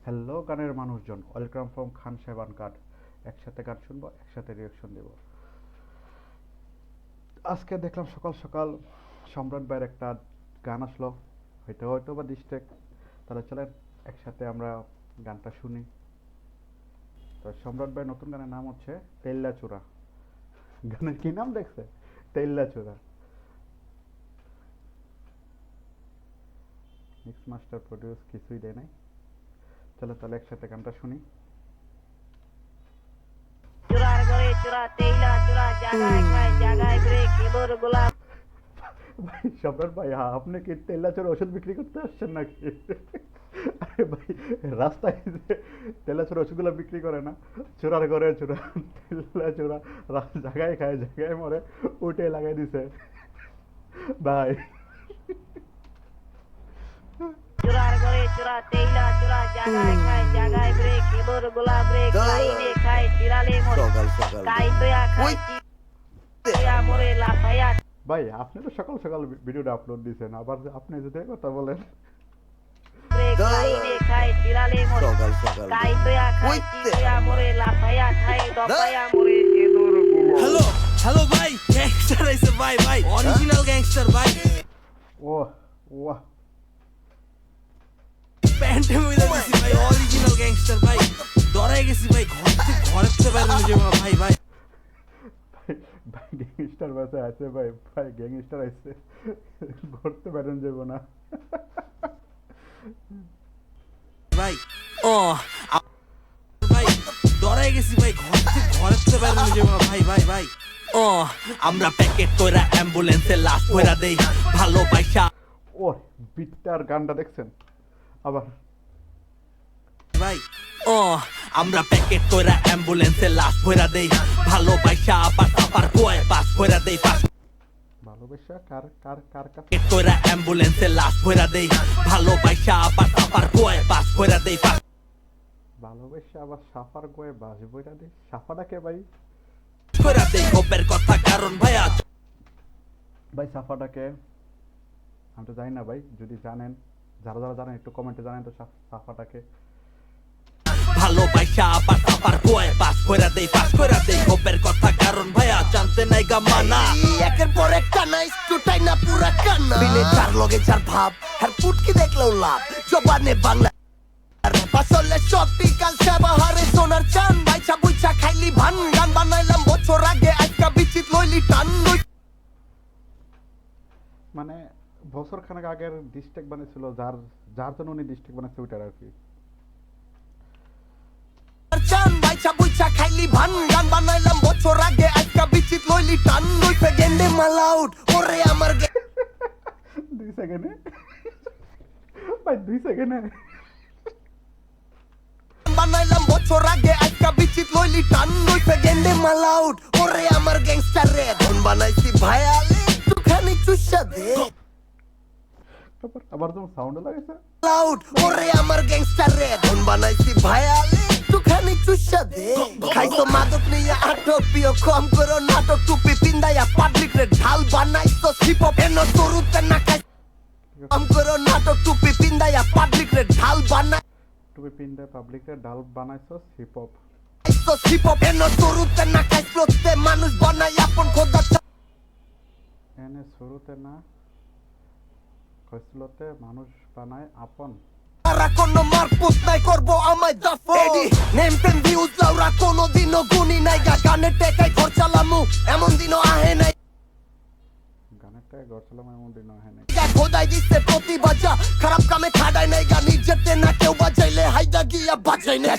Hello গানের মানুষজন, welcome from খান সাহেব আনকাট। একসাথে গান শুনবো, একসাথে রিয়াকশন দেব। আজকে দেখলাম সকাল সকাল সম্রাট ভাইয়ের একটা গান আসলো, হয়তো হয়তো বা ডিস্ট্রেক্ট। তাহলে চলেন একসাথে আমরা গানটা শুনি। তো সম্রাট ভাইয়ের নতুন গানের নাম হচ্ছে তেল্লা চূড়া। গানের কি নাম দেখছে? তেল্লা চূড়া। মিক্স মাস্টার প্রডিউস কিছুই দেয় নাই। চলো তাহলে একসাথে গানটা শুনি। চূড়ার ঘরে চূড়া তেইলা চূড়া জাগায় খায় জাগায় ব্রেক ইবর গোলাপ। ভাই সম্রাট ভাই, আপনি কি তেল্লাচোর ওষুধ বিক্রি করতে আসছেন নাকি? আরে ভাই, রাস্তায় যে তেল্লাচোর ওষুধগুলো বিক্রি করে না, চোরার ঘরে চোরা, তেল্লা চোরা, জায়গায় খায় জায়গায় মরে, উঠে লাগাই দিছে ভাই। চূড়ার ঘরে চূড়া তেইলা চূড়া জাগায় খায় জাগায় ব্রেক ইবর গোলাপ ব্রেক লাইনে খায় চিরালে মরে কাই তোয়া খায় চিয়া মরে লাফায়া। ভাই আপনি তো সকাল সকাল ভিডিওটা আপলোড দিয়েছেন, আবার আপনি যদি কথা বলেন। ব্রেক লাইনে খায় চিরালে মরে কাই তোয়া খায় চিয়া মরে লাফায়া খায় দপায়া মরে ইঁদুর গোলাপ। হ্যালো হ্যালো ভাই, গ্যাংস্টার আইছে ভাই, ভাই অরিজিনাল গ্যাংস্টার ভাই। ও ওয়াহ, প্যান্টে মিলে দিছি ভাই, অরিজিনাল গ্যাংস্টার ভাই। ডরাই গেছি ভাই, ঘরের থেকে বাইরে নিয়ে যাবো না ভাই। ভাই ভাই ভাই গ্যাংস্টার বাসে আছে ভাই, ভাই গ্যাংস্টার আছে, ঘুরতে বেরোন যাব না। ভাই ও ভাই, ডরাই গেছি ভাই, ঘরের থেকে বাইরে নিয়ে যাবো না ভাই। ভাই ভাই ও আমরা প্যাকেট কইরা অ্যাম্বুলেন্সে লাশ কইরা দেই ভালোবাসা। ও বিটটার গানটা দেখছেন আবার? ভাই ও আমরা প্যাকেট কইরা অ্যাম্বুলেন্সে লাশ কইরা দেই ভালোবাসা, আবার সাফার কোয়ে পাস কইরা দেই পাস ভালোবাসা কার কার কার কাছে? প্যাকেট কইরা অ্যাম্বুলেন্সে লাশ কইরা দেই ভালোবাসা, আবার সাফার কোয়ে পাস কইরা দেই পাস ভালোবাসা আবার সাফার গয়ে বাস বইটা দে। সাফাটাকে ভাই, কইরা দেই খবরের কথা কারণ ভাই আজ ভাই সাফাটাকে আমি তো জানি না ভাই, যদি জানেন, যারা যারা জানেন একটু কমেন্টে জানেন তো সাফাটাকে। ভালোবাসা আবার সাফার কোয়ে পাস কইরা দেই খবরের কথা কারণ ভাই আজ জানতে নাই গা মানা। একের পর একটা না স্টুটাই না পুরা কান্না দিনে চার লগে চার ভাব আর পুটকি দেখলেও লাভ জবানে বাংলা আসলে সত্যি কাল সেবাহারে সোনার চান বাইচা বুইচা খাইলি ভান গান বানাইলাম বছর আগে আজকা বিচিত লইলি টান মানে বছর খানেক আগের ডিস্ট্রিক্ট বানিয়েছিল, যার যার জন্য উনি ডিস্ট্রিক্ট বানাচ্ছে ওইটার আর কি। চান বাইচা বুইচা খাইলি ভান গান বানাইলাম বছর আগে আজকা বিচিত লইলি টান লইতে গেন্ডে মালাউট ওরে আমার 2 সেকেন্ডে ভাই, 2 সেকেন্ডে বানাইলাম বছর আগে আজকা বিচিত লইলি টান লইতে গেন্ডে মালাউট ওরে আমার গ্যাংস্টার রে ধন বানাইছি ভাইয়ালে একটুখানি চুষা দে আবার তোমার সাউন্ড লাগাইছে লাউড ওরে আমার গ্যাংস্টার রে ধন বানাইছি ভাইয়ালে একটুখানি চুষা দে খাইতো মাদক নিয়ে আটক পিও কম করো নাটক টুপি পিন্দায়া পাবলিক রে ঢাল বানাইছো হিপহপ এন তরুতে না খাই কম করো নাটক টুপি পিন্দায়া পাবলিক রে ঢাল বানাই টুপি পিন্ডে পাবলিকের ডাল বানাইছস হিপ হপ। হিপহপ এন তরুতে না খাই প্রত্যেক মানুষ বানাই আপন খোদা এনে শুরুতে না কইসলতে মানুষ বানায় আপন। তারা কোনো মারপুত নাই করবো আমায় দাফন নেম টেম ভিউজ লাউরা কোনো দিনও গুনি নাই গানে টেকাই ঘর চালামু এমন দিনও আহে নাই গানেরটা গড়ছিলাম এমন দিন হয় না। খোদাই দিচ্ছে প্রতিবাজা খারাপ কামে খাড়াই নাই গা নিজেতে না কেউ বাজাইলে হাইদা গিয়া বাজাই না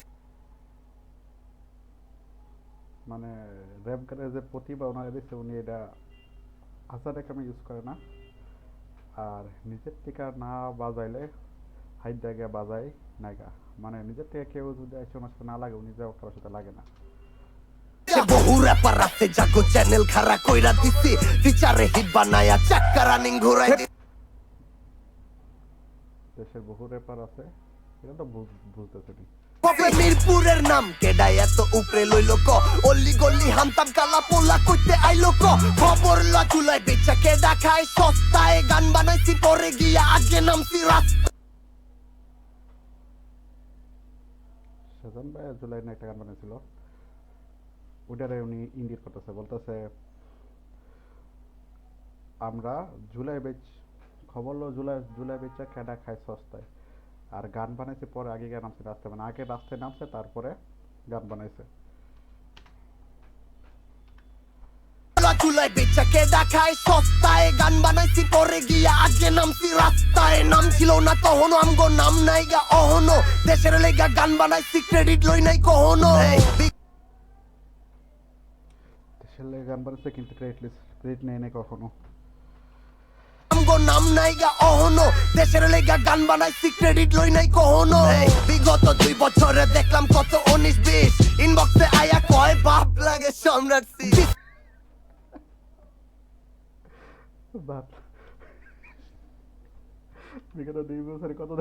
মানে র্যাপ গানের যে প্রতিভা ওনারা দিচ্ছে, উনি এটা আসার কামে ইউজ করে না, আর নিজের টিকা না বাজাইলে হাইট জায়গায় বাজায় নাইগা। মানে নিজের থেকে কেউ যদি এসে ওনার সাথে না লাগে, উনি যাও কারোর সাথে লাগে না। বহু র্যাপার রাতে জাগো চ্যানেল খারা কইরা দিছি ফিচারে হিট বানায়া চাক্কা রানিং ঘুরাই দি দেশের বহু র্যাপার আছে, এটা তো বুঝতেছে নি। কবে মিরপুরের নাম কেডাই এত উপরে লইলো ক অল্লি গল্লি হামতাম কালা পোলা কইতে আইলো ক খবর লা চুলাই বেচা কেডা খায় সস্তায় গান বানাইছি পরে গিয়া আগে নামছি রাস্তা সেজন ভাই জুলাই না একটা গান বানাইছিল, ওটারে উনি ইন্ডিট করতেছে, বলতেছে আমরা জুলাই বেচ খবর লো জুলাই জুলাই বেচা কেডা খায় সস্তায়, আর গান বানাইছে পরে, আগে গান নামছে রাস্তায়, মানে আগে রাস্তায় নামছে তারপরে গান বানাইছে। চুলাই বেচা কেডা খায় সস্তায়, গান বানাইছি পরে গিয়া আগে নামছি রাস্তায়। নাম ছিল না তখনো আমগো নাম নাই গা অহনো, দেশের লেগা গান বানাইছি ক্রেডিট লই নাই কখনো। দেশের লেগে গান বানাইছে কিন্তু ক্রেডিট নেই নাই কখনো। আমগো নাম নাই গা অহনো, দেশের লেগা গান বানাইছি ক্রেডিট লই নাই কখনো। বিগত 2 বছরে দেখলাম কত 19-20, ইনবক্সে আয়া কয় বাপ লাগে সম্রাট সি। বাপ বিগত 2 বছরে কত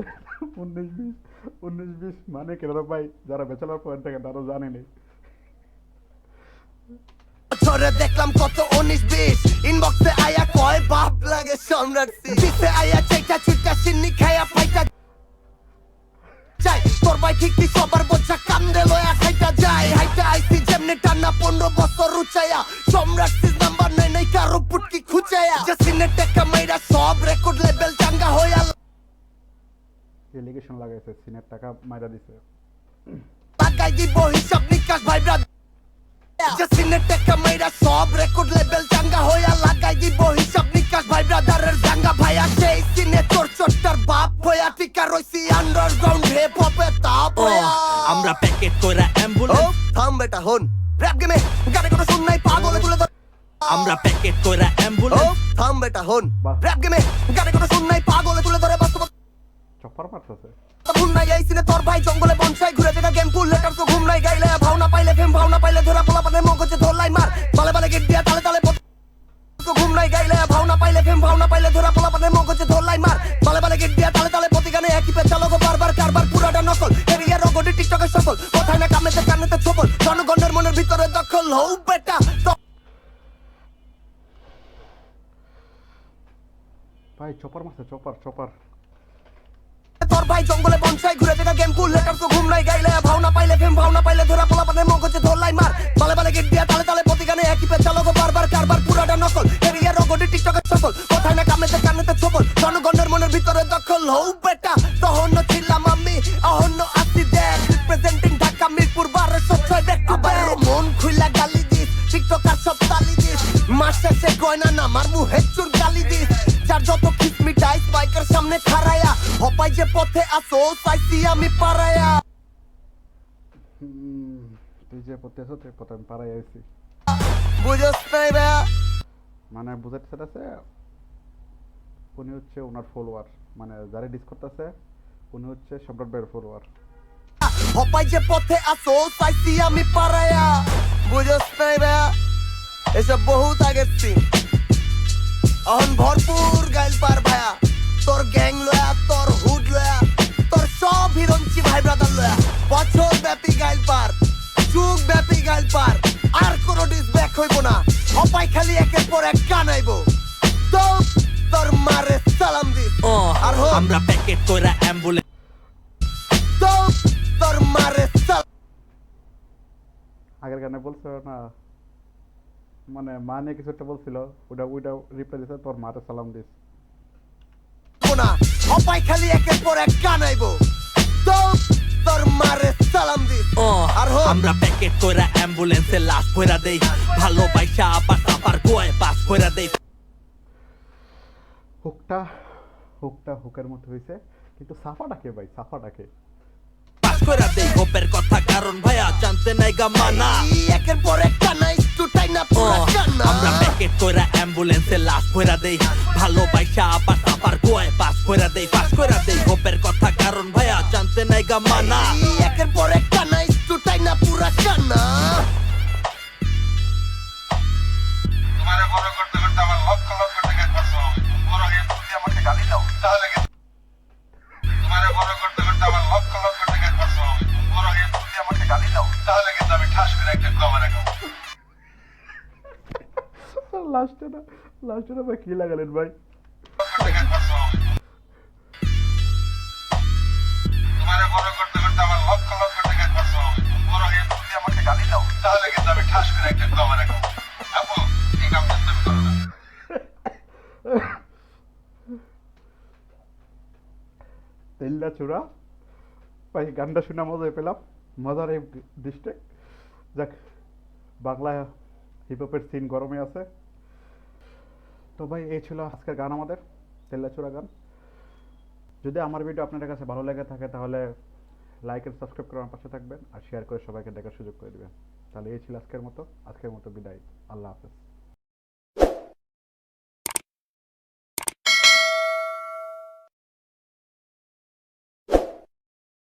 19-20 মানে কেন ভাই, যারা ব্যাচেলর পয়েন্ট থাকে তারা জানে নেই। বছরে দেখলাম কত 19-20, ইনবক্সে আয়া কয় বাপ লাগে সম্রাট সি। দিতে আয়া চাইটা চুইটা সিন্নি খায়া ফাইটা যাই, তোর ভাই ঠিক সবার বোঝা কান্দে লয়া খাইটা যায়। হাইটা আইছি যেমনি টানা 15 বছর রুচায়া, সম্রাট সির নাম্বার নাই নাই কারো পুটকি খুঁচায়া। যে সিনে টেকা মাইরা সব রেকর্ড লেভেল চাঙ্গা হইয়া এলিগেশন লাগাইছে, সিনের টাকা মাইরা দিছে। লাগাই দিব হিসাব নিকাশ ভাই ব্রাদার, যে সিনে টেকা মাইরা সব রেকর্ড লেভেল চাঙ্গা হইয়া। লাগাই দিব হিসাব নিকাশ ভাই ব্রাদারের জাঙ্গা ভাইয়া, সেই সিনে তোর চট্টার বাপ হইয়া টিকা রইছি আন্ডারগ্রাউন্ড হিপ হপে তাপ হইয়া। আমরা প্যাকেট কইরা অ্যাম্বুলেন্স, থাম বেটা হন র‍্যাপ গেমে গানে কোনো শুন নাই পাগলে তুলে ধর। আমরা প্যাকেট কইরা অ্যাম্বুলেন্স, থাম বেটা হন বাহ। র‍্যাপ গেমে গানে কোনো শুন নাই পাগলে তুলে ধরে। বাস্তব চপার মারতেছে। ঘুম নাই এই সিনে তোর ভাই জঙ্গলে বনসাই ঘুরে দেখা গেম ফুল লেটার তো ঘুম নাই গাইলে ভাওনা পাইলে ফেম ভাওনা পাইলে ধরা পোলা পানে মগজে ধরলাই মার বালে বালে গেট দিয়া তালে তালে তো ঘুম নাই গাইলে ভাওনা পাইলে ফেম ভাওনা পাইলে ধরা পোলা পানে মগজে ধরলাই মার বালে বালে গেট দিয়া তালে তালে প্রতি গানে একই পে চালক বারবার কারবার পুরাটা নকল এরিয়া রগডি টিকটকে সফল কোথায় না কামেতে কানেতে ছবল জনগণের মনের ভিতরে দখল হও বেটা। ভাই চপার মারছে, চপার। তোর ভাই জঙ্গলে বনসাই ঘুরে দেখা গেম ফুল লেটার তো ঘুম নাই গাইলে ভাওনা পাইলে ফেম ভাওনা পাইলে ধরা পোলা পানে মগজে ধরলাই মার বালে বালে গেট দিয়া তালে তালে প্রতি গানে একই পে চালক বারবার কারবার পুরাটা নকল এরিয়া রগডি টিকটকে সফল কোথায় না কামেতে কানেতে ছবল জনগণের মনের ভিতরে দখল হও বেটা। তহন্য ছিলাম আমি অহন্য আসি দেখ representing Dhaka Mirpur 1206 back to back. মন খুইলা গালি দিস টিকটকার সব তালি দিস, মাস শেষে গয়না না মার মুহে চুর গালি দিস। যার যত কিসমিটাই স্পাইকের সামনে খাড়ায়া হপাই যে পথে আসো চাইছি আমি পারায়া। তুই যে পথে আছো তুই পথে আমি পাড়াই আইছি, বুঝস নাই বে মানে বুঝাতে চাইছে উনি হচ্ছে ওনার ফলোয়ার, মানে যারা ডিস করতেছে উনি হচ্ছে সম্রাট ভাইয়ের ফলোয়ার। হপাই যে পথে আসো চাইছি আমি পারায়া। বুঝস নাই বে এসব বহুত আগের সিন, অহন ভরপুর গাইল পার ভায়া। তোর গ্যাং লয়া তোর হুড লয়া তোর সব হিরঞ্চি ভাই ব্রাদার লয়া বছর ব্যাপী গাইল পার যুগ ব্যাপী গাইল পার। আর কোন ডিস ব্যাক হইব না, হপাই খালি একের পর এক গান আইব। তো তোর মারে সালাম দিস আর হো আমরা প্যাকেট কইরা অ্যাম্বুলেন্স, তো তোর মারে সালাম। আগের গানে বলছিল না, মানে মা নিয়ে কিছু একটা বলছিল, ওইটা রিপ্লাই দিছে তোর মারে সালাম দিস। না হপাই খালি একের পর এক গান আইব। তো তোর মারে সালাম দিস আর হো আমরা প্যাকেট কইরা অ্যাম্বুলেন্সে লাশ কইরা দেই, ভালোবাসা আবার সাফার কোয়ে পাস কইরা দেই। হুকের মতো হয়েছে, কিন্তু সাফাটাকে ভাই সাফাটাকে পাস কইরা দেই গোপের কথা, কারণ ভাইয়া জানতে নাই গা মানা। একের পর এক গান আইছু তাই না পুরা গান। আমরা প্যাকেট কইরা অ্যাম্বুলেন্সে লাশ কইরা দেই, ভালোবাসা আবার সাফার কোয়ে পাস কইরা দেই। পাস কইরা দেই গোপের কথা, কারণ ভাইয়া জানতে নাই গা মানা। একের পর এক গান আইছু তাই না পুরা গান। তোমারে বড় করতে করতে আমার লক্ষ লক্ষ টাকা খরচ, বড় হয়ে তুমি আমাকে গালি দাও তাহলে কি? তোমারে বড় করতে করতে আমার লক্ষ লক্ষ টাকা খরচ, বড় হয়ে তুমি আমাকে গালি দাও তাহলে কিন্তু আমি ঠাস করে একটা কভারে খাবো। লাস্টে না ভাই কি লাগালেন ভাই? টাকা খরচ, তোমারে বড় করতে করতে আমার লক্ষ লক্ষ টাকা খরচ, তেল্লা চূড়া ভাই গানটা শুনে মজাই পেলাম, মজার এই দৃষ্টে। যাক, বাংলা হিপহপের সিন গরমে আছে। তো ভাই এই ছিল আজকের গান আমাদের, তেল্লা চূড়া গান। যদি আমার ভিডিও আপনাদের কাছে ভালো লেগে থাকে তাহলে লাইক এন্ড সাবস্ক্রাইব করে আমার পাশে থাকবেন, আর শেয়ার করে সবাইকে দেখার সুযোগ করে দিবেন। তাহলে এই ছিল আজকের মতো বিদায়। আল্লাহ হাফেজ।